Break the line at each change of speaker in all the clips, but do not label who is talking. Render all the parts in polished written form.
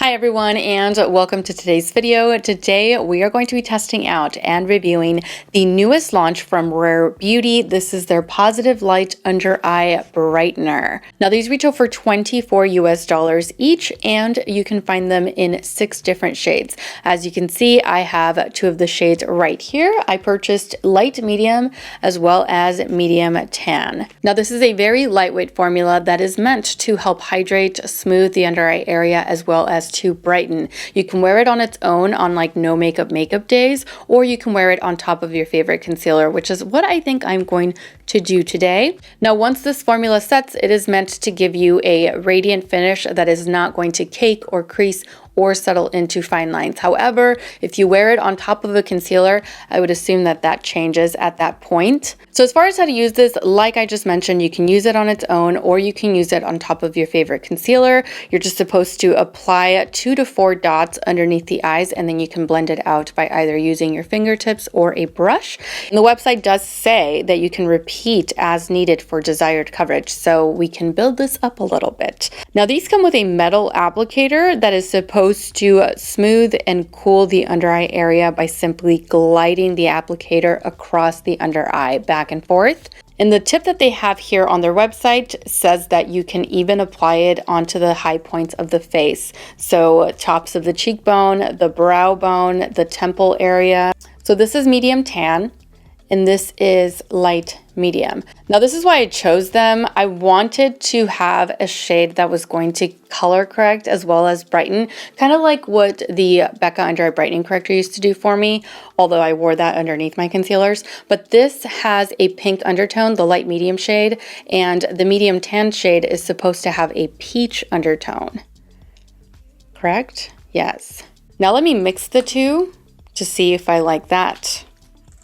Hi everyone, and welcome to today's video. Today we are going to be testing out and reviewing the newest launch from Rare Beauty. This is their Positive Light Under Eye Brightener. Now these retail for $24 US each, and you can find them in 6 different shades. As you can see, I have 2 of the shades right here. I purchased light medium as well as medium tan. Now this is a very lightweight formula that is meant to help hydrate, smooth the under eye area as well as to brighten. You can wear it on its own on like no makeup days, or you can wear it on top of your favorite concealer, which is what I think I'm going to do today. Now once this formula sets, it is meant to give you a radiant finish that is not going to cake or crease or settle into fine lines. However, if you wear it on top of a concealer, I would assume that that changes at that point. So as far as how to use this, like I just mentioned, you can use it on its own or you can use it on top of your favorite concealer. You're just supposed to apply 2 to 4 dots underneath the eyes, and then you can blend it out by either using your fingertips or a brush. And the website does say that you can repeat as needed for desired coverage, so we can build this up a little bit. Now these come with a metal applicator that is supposed to smooth and cool the under eye area by simply gliding the applicator across the under eye back and forth. And the tip that they have here on their website says that you can even apply it onto the high points of the face. So tops of the cheekbone, the brow bone, the temple area. So this is medium tan, and this is light medium. Now this is why I chose them. I wanted to have a shade that was going to color correct as well as brighten, kind of like what the Becca Under Eye Brightening Corrector used to do for me, although I wore that underneath my concealers. But this has a pink undertone, the light medium shade, and the medium tan shade is supposed to have a peach undertone. Correct? Yes. Now let me mix the two to see if I like that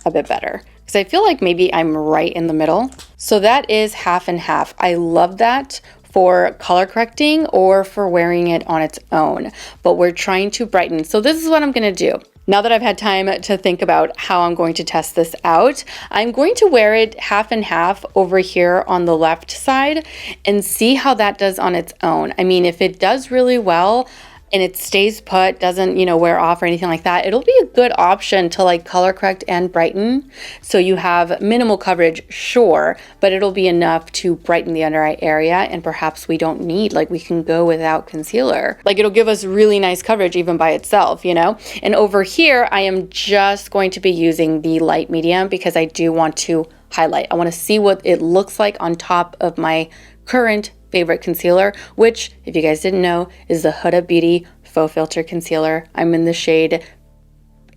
a bit better, because I feel like maybe I'm right in the middle. So that is half and half. I love that for color correcting or for wearing it on its own, but we're trying to brighten. So this is what I'm gonna do. Now that I've had time to think about how I'm going to test this out, I'm going to wear it half and half over here on the left side and see how that does on its own. I mean, if it does really well, and it stays put, doesn't, wear off or anything like that, it'll be a good option to like color correct and brighten. So you have minimal coverage, sure, but it'll be enough to brighten the under eye area, and perhaps we don't need, like we can go without concealer. Like it'll give us really nice coverage even by itself, And over here, I am just going to be using the light medium because I do want to highlight. I want to see what it looks like on top of my current favorite concealer, which, if you guys didn't know, is the Huda Beauty Faux Filter Concealer. I'm in the shade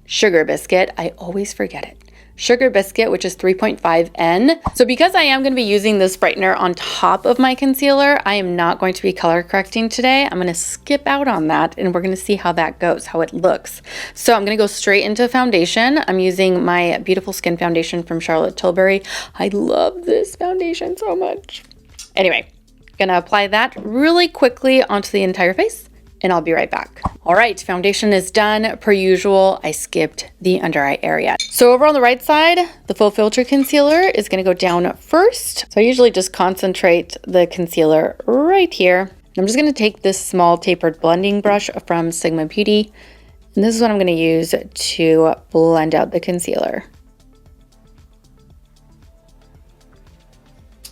Sugar Biscuit. I always forget it. Sugar Biscuit, which is 3.5N. So because I am going to be using this brightener on top of my concealer, I am not going to be color correcting today. I'm going to skip out on that, and we're going to see how that goes, how it looks. So I'm going to go straight into foundation. I'm using my Beautiful Skin Foundation from Charlotte Tilbury. I love this foundation so much. Anyway, gonna apply that really quickly onto the entire face, and I'll be right back. All right, foundation is done. Per usual, I skipped the under eye area. So over on the right side, the Full Filter Concealer is gonna go down first. So I usually just concentrate the concealer right here. I'm just gonna take this small tapered blending brush from Sigma Beauty, and this is what I'm gonna use to blend out the concealer.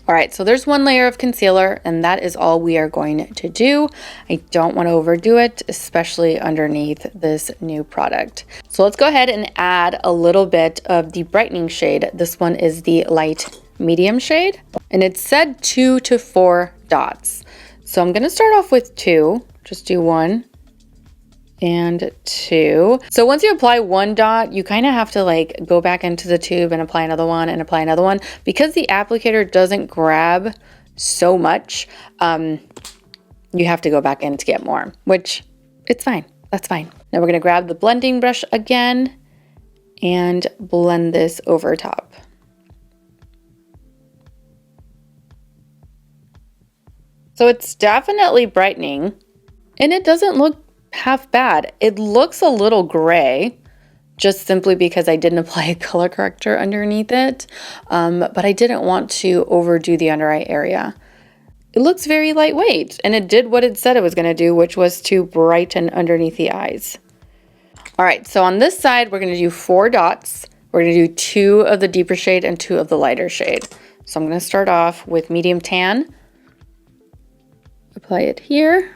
All right, so there's one layer of concealer, and that is all we are going to do. I don't want to overdo it, especially underneath this new product. So let's go ahead and add a little bit of the brightening shade. This one is the light medium shade, and it said 2 to 4 dots. So I'm going to start off with 2, just do 1 and 2. So once you apply 1 dot, you kind of have to like go back into the tube and apply another one and apply another one, because the applicator doesn't grab so much. You have to go back in to get more, which it's fine. That's fine. Now we're going to grab the blending brush again and blend this over top. So it's definitely brightening, and it doesn't look half bad. It looks a little gray, just simply because I didn't apply a color corrector underneath it, but I didn't want to overdo the under eye area. it looks very lightweight, and it did what it said it was going to do, which was to brighten underneath the eyes. All right, so on this side, we're going to do 4 dots. We're going to do 2 of the deeper shade and 2 of the lighter shade. So I'm going to start off with medium tan. Apply it here.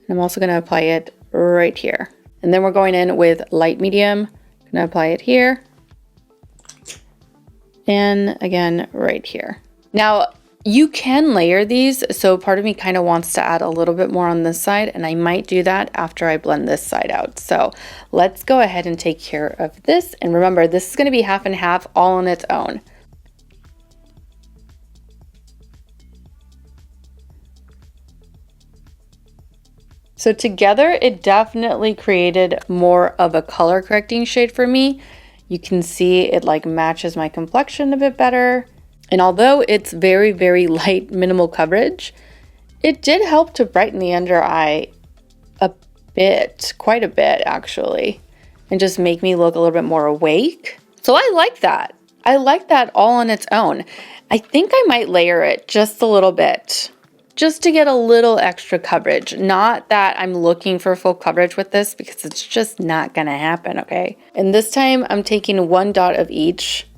And I'm also going to apply it right here. And then we're going in with light medium. I'm going to apply it here. And again, right here. Now, you can layer these, so part of me kind of wants to add a little bit more on this side, and I might do that after I blend this side out. So let's go ahead and take care of this. And remember, this is going to be half and half all on its own. So together, it definitely created more of a color correcting shade for me. You can see it like matches my complexion a bit better. And although it's very, very light, minimal coverage, it did help to brighten the under eye a bit, quite a bit actually, and just make me look a little bit more awake. So I like that. I like that all on its own. I think I might layer it just a little bit, just to get a little extra coverage. Not that I'm looking for full coverage with this, because it's just not gonna happen, okay? And this time I'm taking 1 dot of each,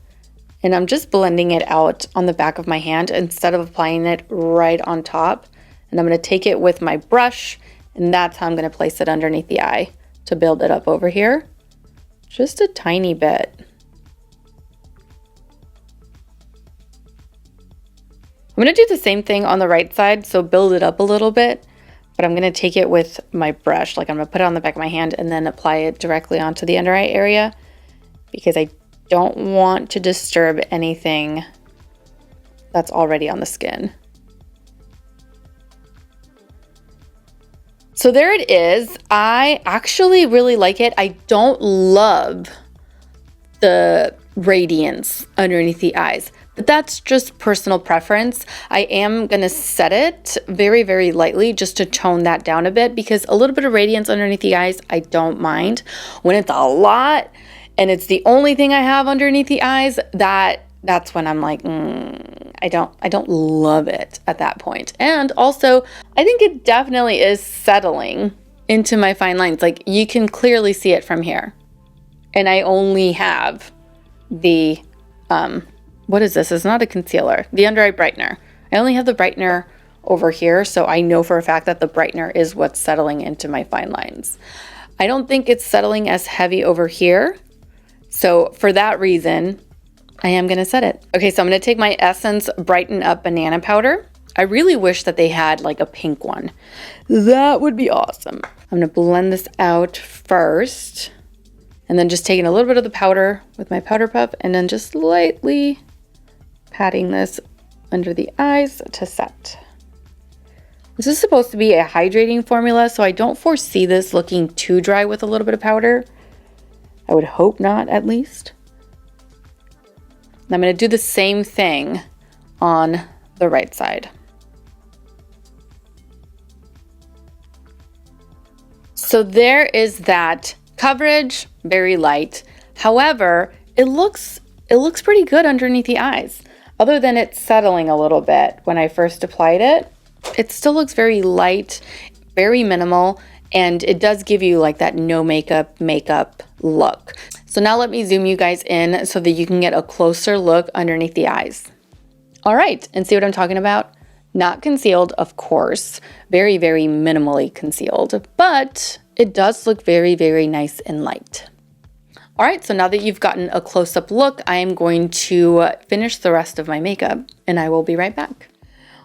and I'm just blending it out on the back of my hand instead of applying it right on top. And I'm gonna take it with my brush, and that's how I'm gonna place it underneath the eye to build it up over here. Just a tiny bit. I'm gonna do the same thing on the right side, so build it up a little bit, but I'm gonna take it with my brush, like I'm gonna put it on the back of my hand and then apply it directly onto the under eye area, because I don't want to disturb anything that's already on the skin. So there it is. I actually really like it. I don't love the radiance underneath the eyes, but that's just personal preference. I am gonna set it very, very lightly just to tone that down a bit, because a little bit of radiance underneath the eyes, I don't mind. When it's a lot and it's the only thing I have underneath the eyes, that's when I'm like, I don't love it at that point. And also, I think it definitely is settling into my fine lines. Like, you can clearly see it from here. And I only have the, what is this? It's not a concealer, the under eye brightener. I only have the brightener over here, so I know for a fact that the brightener is what's settling into my fine lines. I don't think it's settling as heavy over here. So for that reason, I am gonna set it. Okay, so I'm gonna take my Essence Brighten Up Banana Powder. I really wish that they had like a pink one. That would be awesome. I'm gonna blend this out first, and then just taking a little bit of the powder with my powder puff, and then just lightly patting this under the eyes to set. This is supposed to be a hydrating formula, so I don't foresee this looking too dry with a little bit of powder. I would hope not, at least. And I'm going to do the same thing on the right side. So there is that coverage, very light. However, it looks pretty good underneath the eyes. Other than it settling a little bit when I first applied it, it still looks very light, very minimal, and it does give you like that no makeup look. So now let me zoom you guys in so that you can get a closer look underneath the eyes. All right, and see what I'm talking about? Not concealed, of course, very, very minimally concealed, but it does look very, very nice and light. All right, so now that you've gotten a close-up look, I am going to finish the rest of my makeup, and I will be right back.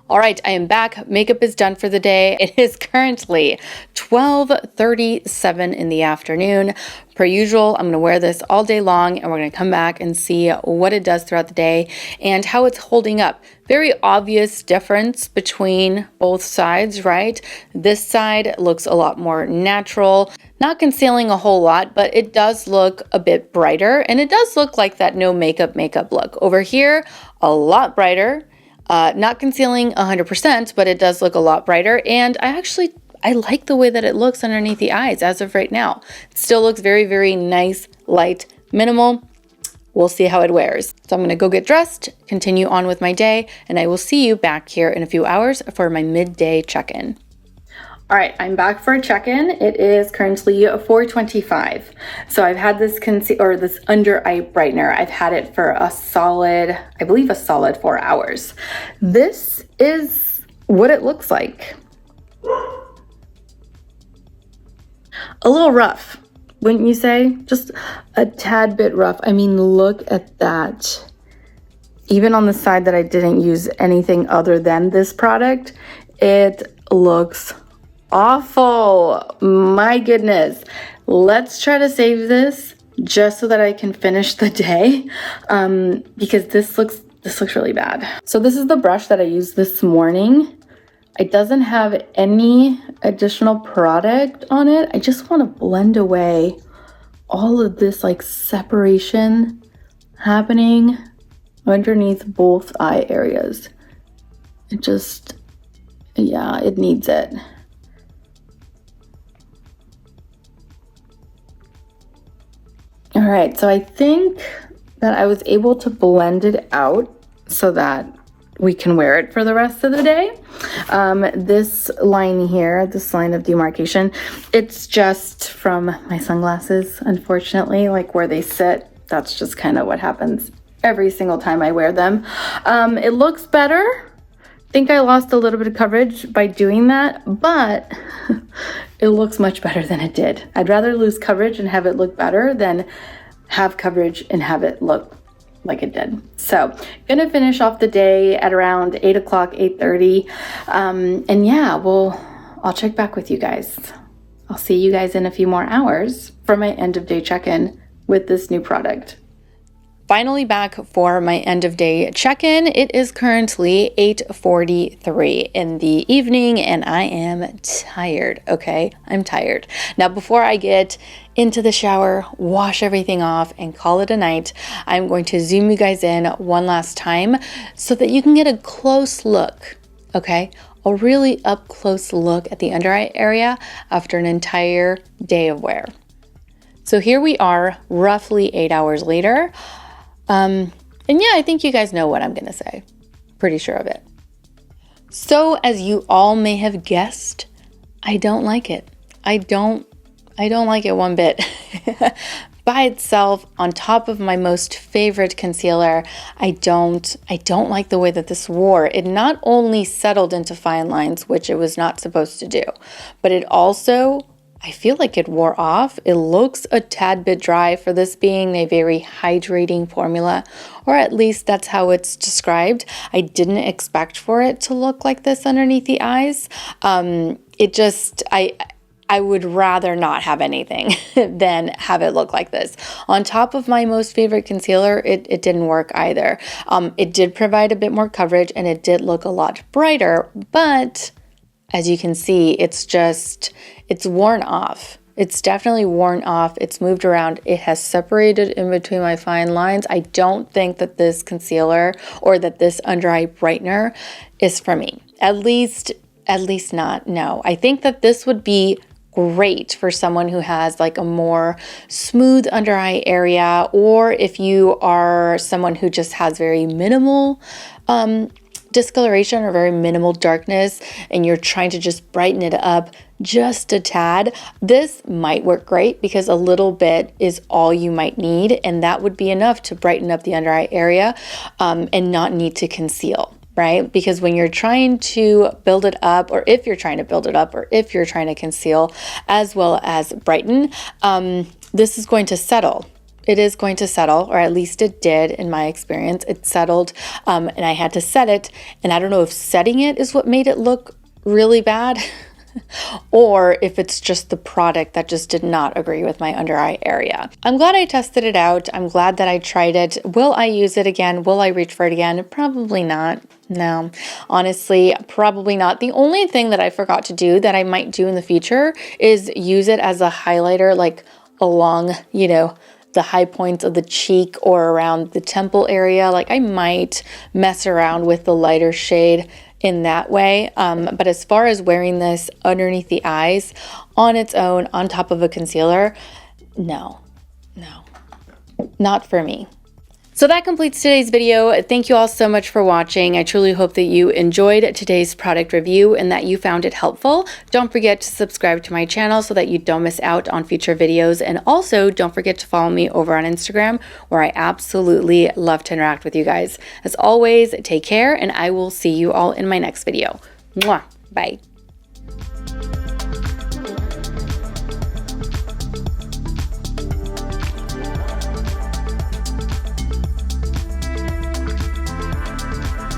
All right, I am back. Makeup is done for the day. It is currently 12:37 in the afternoon. Per usual, I'm gonna wear this all day long, and we're gonna come back and see what it does throughout the day and how it's holding up. Very obvious difference between both sides, right? This side looks a lot more natural, not concealing a whole lot, but it does look a bit brighter, and it does look like that no makeup look. Over here, a lot brighter. Not concealing 100%, but it does look a lot brighter. And I like the way that it looks underneath the eyes as of right now. It still looks very, very nice, light, minimal. we'll see how it wears. So I'm gonna go get dressed, continue on with my day, and I will see you back here in a few hours for my midday check-in. All right, I'm back for a check-in. It is currently 4:25. So I've had this this under eye brightener. I've had it for a solid, I believe a solid 4 hours. This is what it looks like. A little rough, wouldn't you say? Just a tad bit rough. I mean, look at that. Even on the side that I didn't use anything other than this product, it looks awful. My goodness. Let's try to save this just so that I can finish the day, because this looks really bad. So this is the brush that I used this morning. It doesn't have any additional product on it. I just want to blend away all of this like separation happening underneath both eye areas. It just, yeah, it needs it. All right, so I think that I was able to blend it out so that we can wear it for the rest of the day. This line here, this line of demarcation, it's just from my sunglasses, unfortunately, like where they sit. That's just kind of what happens every single time I wear them. It looks better. I think I lost a little bit of coverage by doing that, but it looks much better than it did. I'd rather lose coverage and have it look better than have coverage and have it look like it did. So gonna finish off the day at around 8 o'clock, 8:30. And yeah, I'll check back with you guys. I'll see you guys in a few more hours for my end of day check-in with this new product. Finally back for my end of day check-in. It is currently 8:43 in the evening and I am tired, okay? I'm tired. Now before I get into the shower, wash everything off and call it a night, I'm going to zoom you guys in one last time so that you can get a close look, okay? A really up close look at the under eye area after an entire day of wear. So here we are, roughly 8 hours later. And yeah, I think you guys know what I'm gonna say. Pretty sure of it. So as you all may have guessed, I don't like it. I don't like it one bit. By itself, on top of my most favorite concealer, I don't like the way that this wore. It not only settled into fine lines, which it was not supposed to do, but it also, I feel like it wore off. It looks a tad bit dry for this being a very hydrating formula, or at least that's how it's described. I didn't expect for it to look like this underneath the eyes. I would rather not have anything than have it look like this. On top of my most favorite concealer, it didn't work either. It did provide a bit more coverage and it did look a lot brighter, but as you can see, it's worn off. It's definitely worn off. It's moved around. It has separated in between my fine lines. I don't think that this concealer or that this under eye brightener is for me. At least not. No, I think that this would be great for someone who has like a more smooth under eye area, or if you are someone who just has very minimal discoloration or very minimal darkness and you're trying to just brighten it up just a tad, this might work great because a little bit is all you might need, and that would be enough to brighten up the under eye area and not need to conceal, right? Because when you're trying to build it up, or if you're trying to build it up, or if you're trying to conceal as well as brighten, this is going to settle. It is going to settle, or at least it did in my experience. It settled and I had to set it. And I don't know if setting it is what made it look really bad or if it's just the product that just did not agree with my under eye area. I'm glad I tested it out. I'm glad that I tried it. Will I use it again? Will I reach for it again? Probably not. No, honestly, probably not. The only thing that I forgot to do that I might do in the future is use it as a highlighter, like along, the high points of the cheek or around the temple area. Like I might mess around with the lighter shade in that way. But as far as wearing this underneath the eyes on its own, on top of a concealer, no, not for me. So that completes today's video. Thank you all so much for watching. I truly hope that you enjoyed today's product review and that you found it helpful. Don't forget to subscribe to my channel so that you don't miss out on future videos. And also don't forget to follow me over on Instagram, where I absolutely love to interact with you guys. As always, take care, and I will see you all in my next video. Mwah. Bye.